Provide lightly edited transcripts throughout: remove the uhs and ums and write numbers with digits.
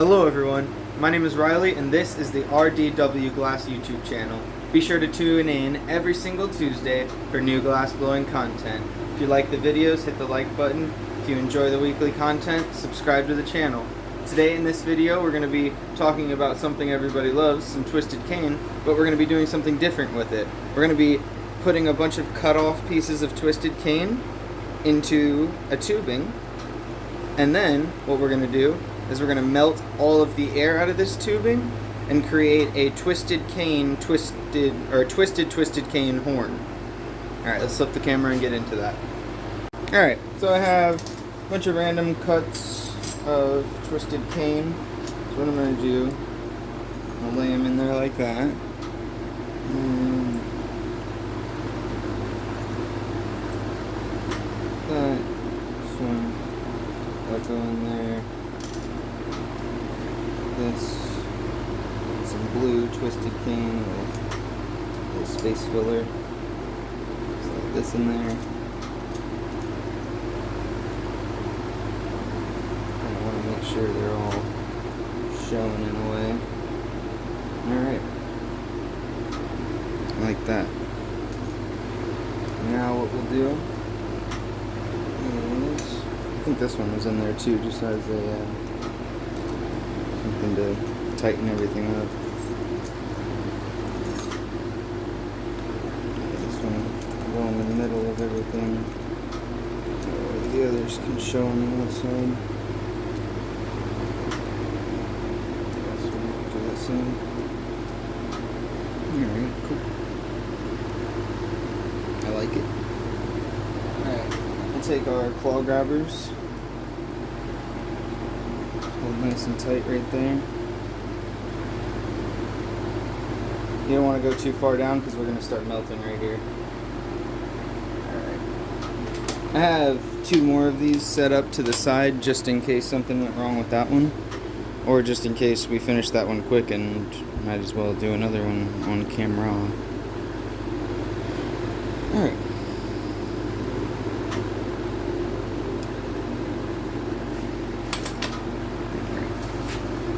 Hello everyone, my name is Riley and this is the RDW Glass YouTube channel. Be sure to tune in every single Tuesday for new glass blowing content. If you like the videos, hit the like button. If you enjoy the weekly content, subscribe to the channel. Today in this video we're going to be talking about something everybody loves, some twisted cane, but we're going to be doing something different with it. We're going to be putting a bunch of cut off pieces of twisted cane into a tubing, and then what we're going to do is we're going to melt all of the air out of this tubing and create a twisted cane twisted cane horn. Alright, let's flip the camera and get into that. Alright, so I have a bunch of random cuts of twisted cane. So what I'm going to do, I'll lay them in there like that. This one, that'll go in there. Some blue twisted cane with a little space filler. Slide this in there. I want to make sure they're all showing in a way. Alright. Like that. Now what we'll do is, I think this one was in there too, just as a something to tighten everything up. This one go in the middle of everything. The others can show on the outside. This one, do this in. Alright, cool. I like it. Alright, we'll take our claw grabbers. Hold nice and tight right there. You don't want to go too far down because we're going to start melting right here. Alright. I have two more of these set up to the side just in case something went wrong with that one. Or just in case we finish that one quick and might as well do another one on camera. Alright.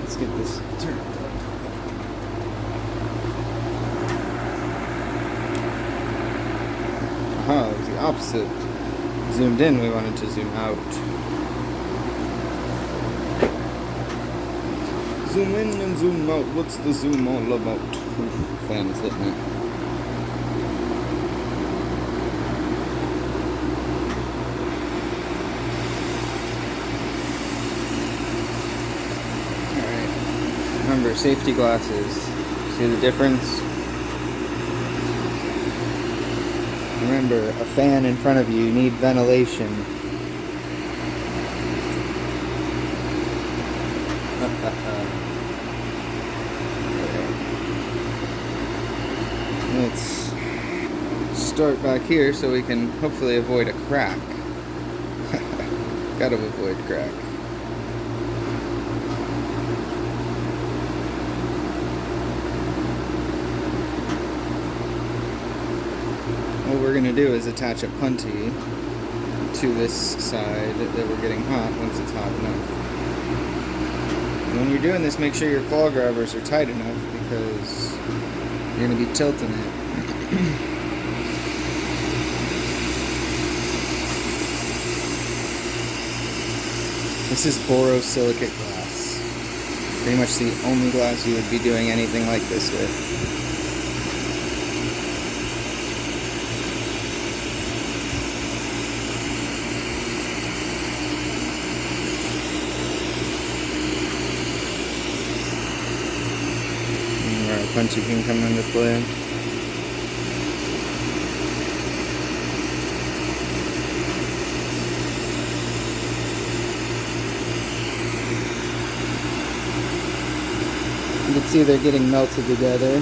Let's get this turned up. Aha, it was the opposite. Zoomed in, we wanted to zoom out. Zoom in and zoom out. What's the zoom all about? Fan is hitting it. Alright. Remember, safety glasses. See the difference? Remember, a fan in front of you need ventilation. Let's start back here so we can hopefully avoid a crack. Gotta avoid crack. What we're going to do is attach a punty to this side that we're getting hot once it's hot enough. And when you're doing this, make sure your claw grabbers are tight enough because you're going to be tilting it. This is borosilicate glass. Pretty much the only glass you would be doing anything like this with. Punchy can come into play. You can see they're getting melted together.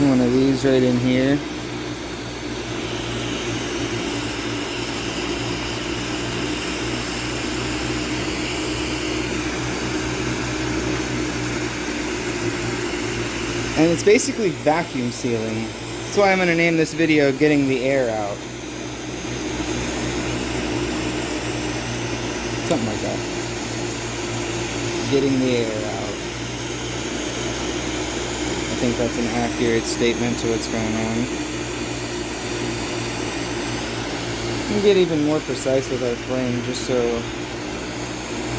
One of these right in here. And it's basically vacuum sealing. That's why I'm going to name this video Getting the Air Out. Something like that. Getting the air out. I think that's an accurate statement to what's going on. We get even more precise with our flame just so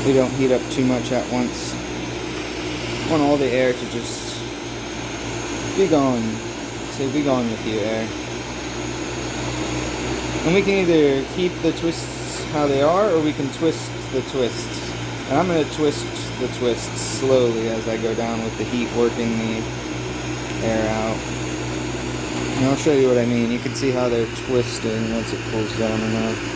we don't heat up too much at once. I want all the air to just be gone. Say, be gone with you, air. And we can either keep the twists how they are, or we can twist the twists. And I'm going to twist the twists slowly as I go down with the heat working the air out. And I'll show you what I mean. You can see how they're twisting once it cools down enough.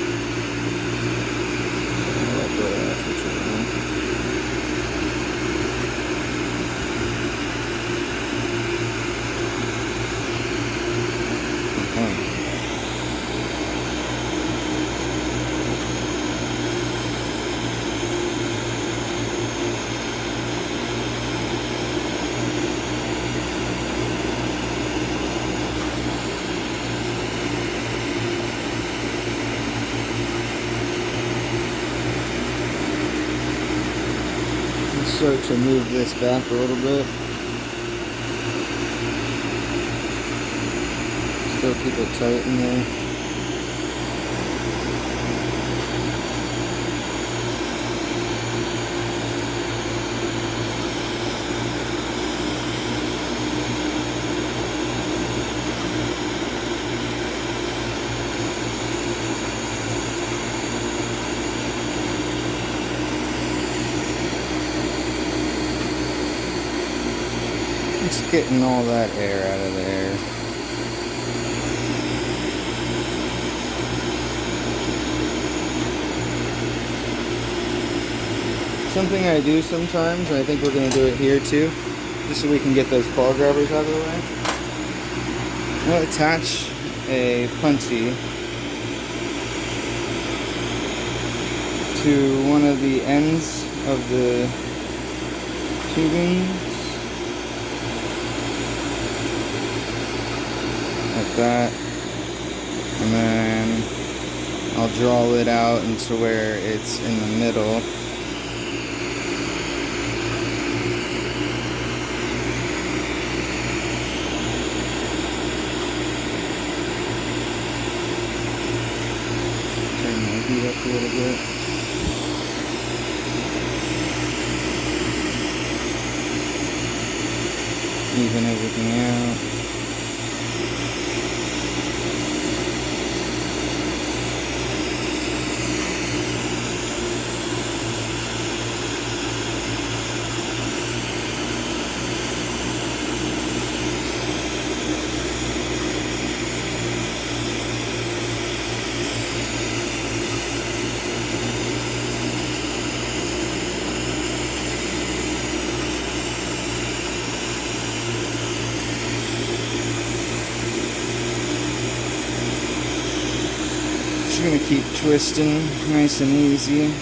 Start to move this back a little bit. Still keep it tight in there. Just getting all that air out of there. Something I do sometimes, and I think we're going to do it here too, just so we can get those claw grabbers out of the way. I'll attach a puntee to one of the ends of the tubing. Like that, and then I'll draw it out into where it's in the middle. Turn my heat up a little bit. Even everything out. Just gonna keep twisting nice and easy.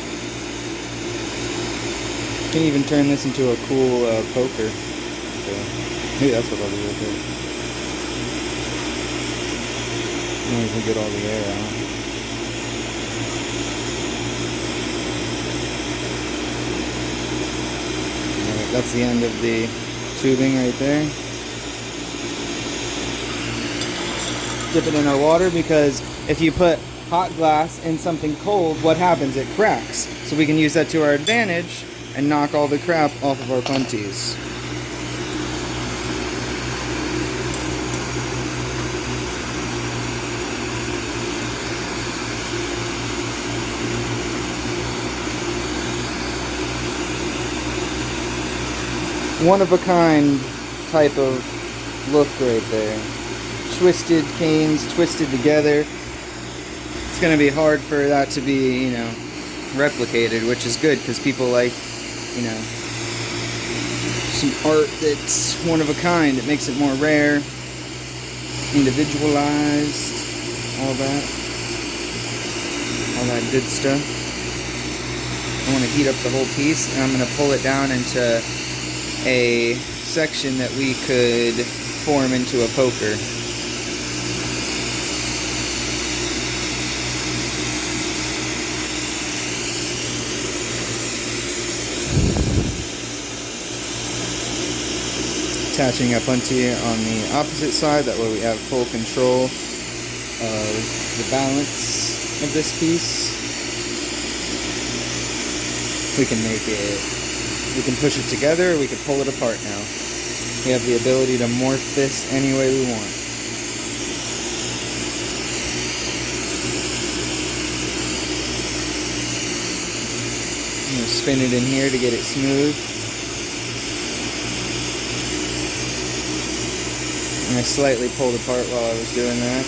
Can even turn this into a cool poker. So maybe that's what I'll do with it. Now we can get all the air out. Alright, that's the end of the tubing right there. Dip it in our water, because if you put hot glass in something cold, what happens? It cracks. So we can use that to our advantage and knock all the crap off of our puntees. One of a kind type of look right there. Twisted canes, twisted together. It's going to be hard for that to be, you know, replicated, which is good because people like, you know, some art that's one of a kind. It makes it more rare, individualized, all that good stuff. I want to heat up the whole piece, and I'm going to pull it down into a section that we could form into a poker. attaching a punty on the opposite side, that way we have full control of the balance of this piece. We can push it together, or we can pull it apart now. We have the ability to morph this any way we want. I'm going to spin it in here to get it smooth. And I slightly pulled apart while I was doing that.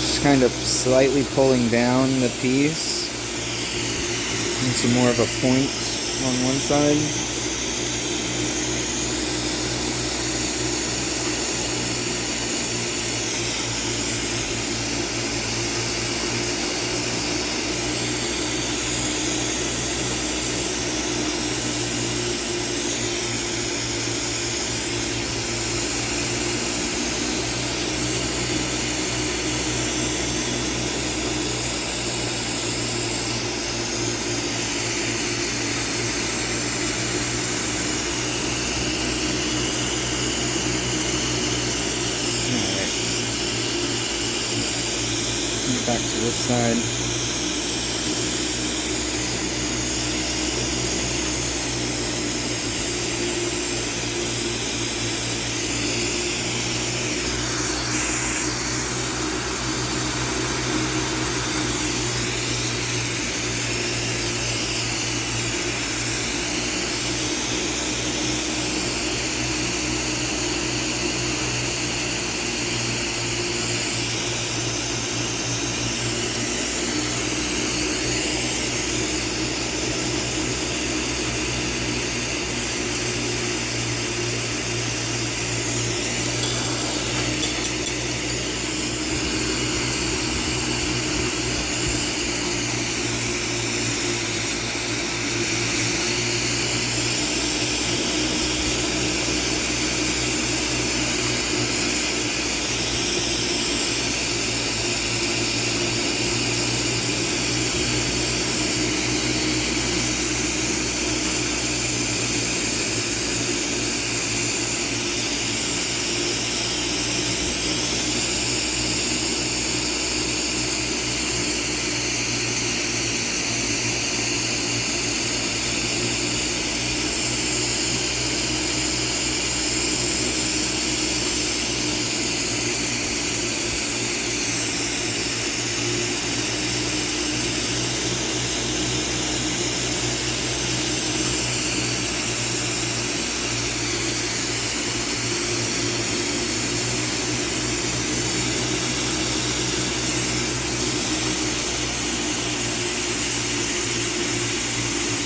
Just kind of slightly pulling down the piece into more of a point on one side. Back to this side.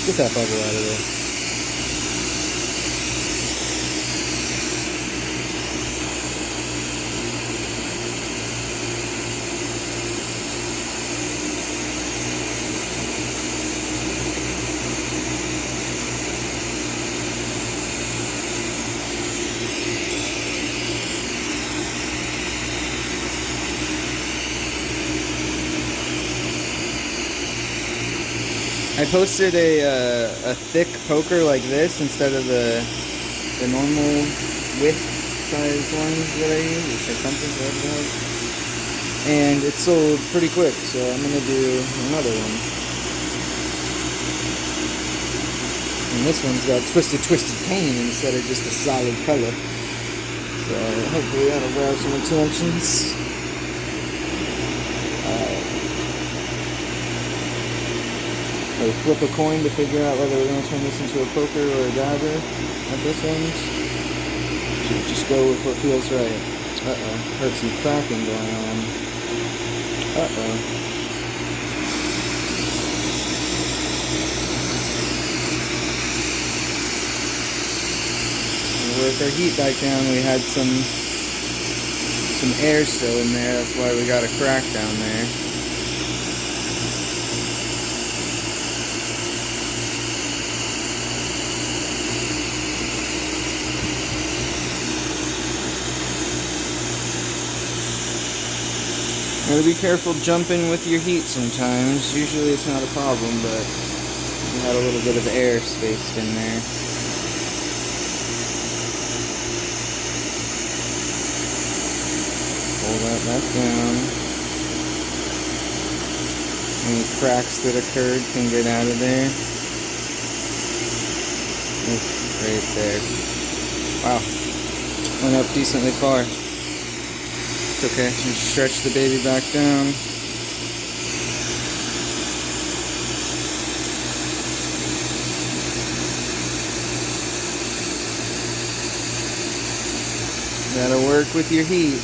Get that bubble out of there. I posted a thick poker like this instead of the normal width size ones that I use, or circumference, whatever the hell. And it sold pretty quick, so I'm gonna do another one. And this one's got twisted paint instead of just a solid color. So hopefully that'll grab some attentions. Or flip a coin to figure out whether we're going to turn this into a poker or a dabber at this end. Should just go with what feels right. Uh-oh. Heard some cracking going on. Uh-oh. With our heat back down, we had some air still in there. That's why we got a crack down there. Gotta be careful jumping with your heat sometimes. Usually it's not a problem, but we had a little bit of air spaced in there. Pull that back down. Any cracks that occurred can get out of there. Oof, right there. Wow. Went up decently far. It's okay. Just stretch the baby back down. Gotta work with your heat.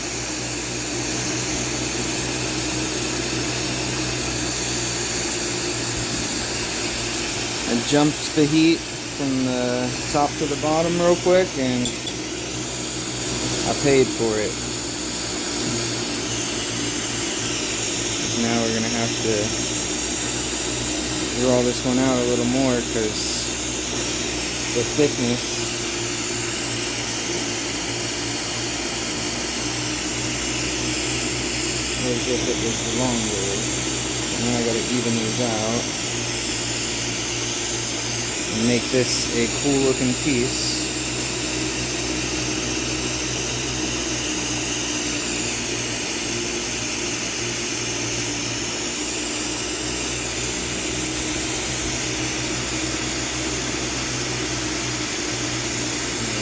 I jumped the heat from the top to the bottom real quick and I paid for it. Now we're gonna have to draw this one out a little more because the thickness. As if it was longer. Now I gotta even these out and make this a cool looking piece.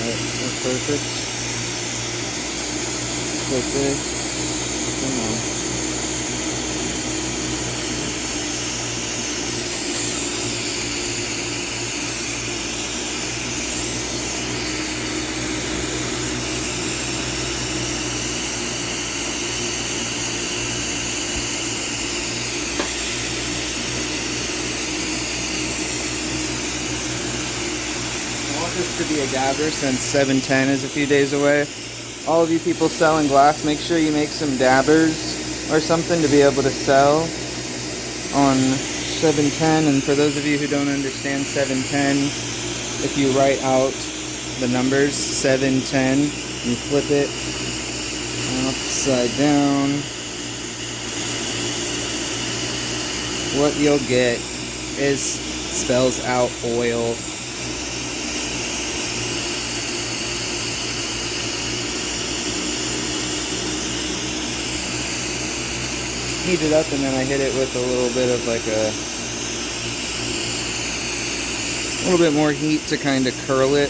Alright, that's perfect. Like this. Come on. I want this to be a dabber since 710 is a few days away. All of you people selling glass, make sure you make some dabbers or something to be able to sell on 710. And for those of you who don't understand 710, if you write out the numbers 710, you flip it upside down, what you'll get is spells out oil. Heat it up and then I hit it with a little bit of like a little bit more heat to kind of curl it.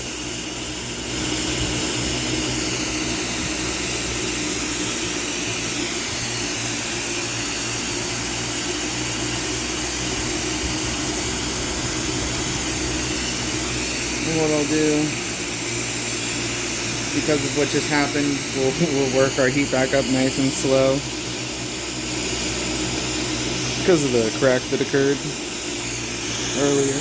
And what I'll do, because of what just happened, we'll work our heat back up nice and slow. Because of the crack that occurred earlier.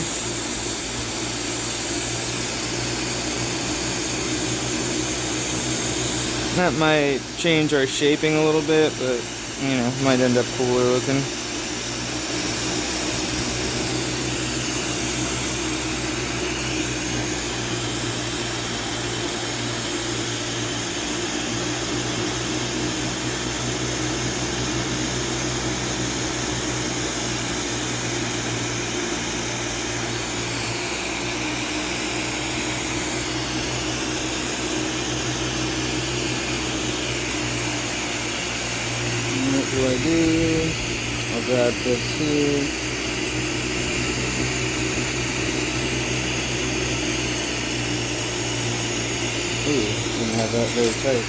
That might change our shaping a little bit, but you know, might end up cooler looking. What do I do? I'll grab this here. Ooh, didn't have that very tight.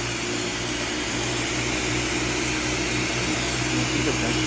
That's a good thing.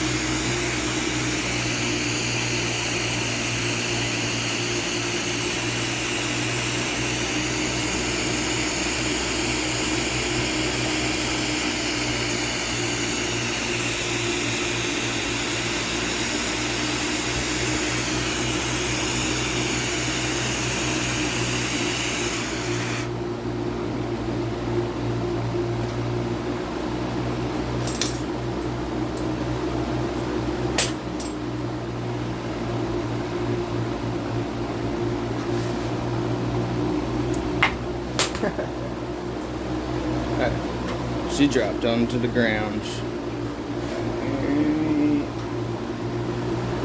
She dropped onto the ground.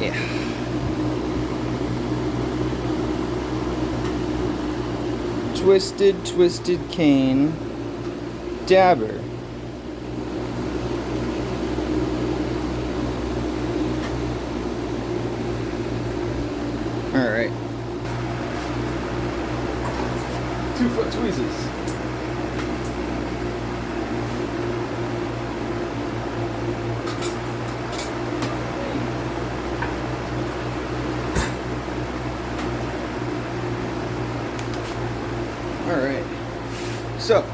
Yeah. Twisted cane dabber. All right. 2 foot tweezers. Alright, so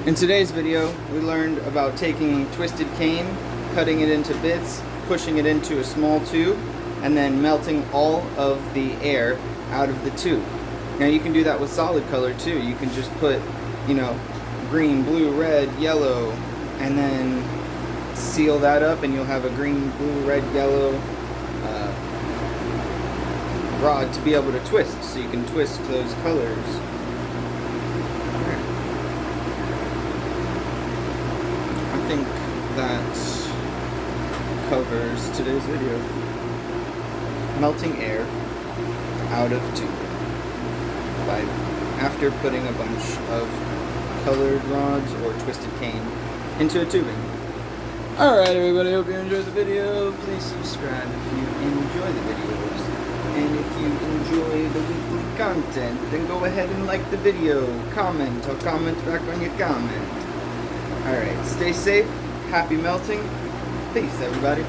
in today's video we learned about taking twisted cane, cutting it into bits, pushing it into a small tube, and then melting all of the air out of the tube. Now you can do that with solid color too. You can just put, you know, green, blue, red, yellow, and then seal that up and you'll have a green, blue, red, yellow rod to be able to twist, so you can twist those colors. I think that covers today's video. Melting air out of tube after putting a bunch of colored rods or twisted cane into a tubing. Alright everybody, hope you enjoyed the video. Please subscribe if you enjoy the videos. And if you enjoy the weekly content, then go ahead and like the video. Comment, I'll comment back on your comment. Alright, stay safe, happy melting. Peace everybody.